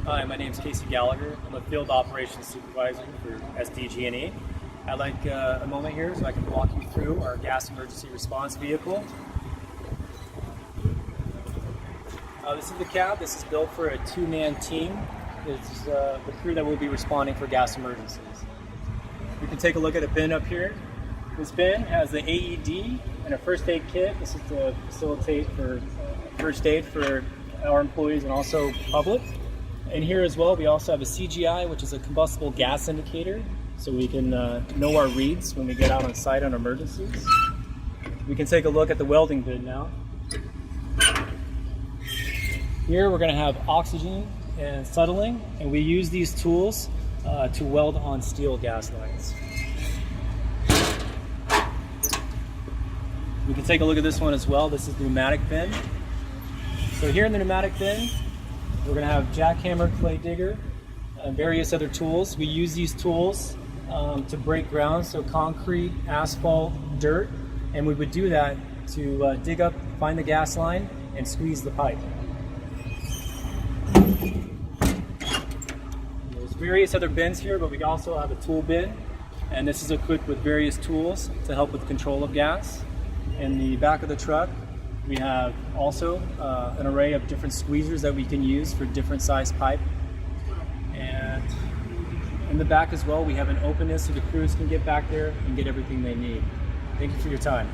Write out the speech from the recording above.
Hi, my name is Casey Gallagher. I'm a Field Operations Supervisor for SDG&E. I'd like a moment here so I can walk you through our gas emergency response vehicle. This is the cab. This is built for a two-man team. It's the crew that will be responding for gas emergencies. You can take a look at a bin up here. This bin has the AED and a first aid kit. This is to facilitate for first aid for our employees and also public. And here as well, we also have a CGI, which is a combustible gas indicator, so we can know our reads when we get out on site on emergencies. We can take a look at the welding bin now. Here we're going to have oxygen and settling, and we use these tools to weld on steel gas lines. We can take a look at this one as well. This is the pneumatic bin. So here in the pneumatic bin, we're going to have jackhammer, clay digger, and various other tools. We use these tools to break ground, so concrete, asphalt, dirt, and we would do that to dig up, find the gas line, and squeeze the pipe. There's various other bins here, but we also have a tool bin, and this is equipped with various tools to help with control of gas. In the back of the truck, we have also an array of different squeezers that we can use for different size pipe. And in the back as well, we have an openness so the crews can get back there and get everything they need. Thank you for your time.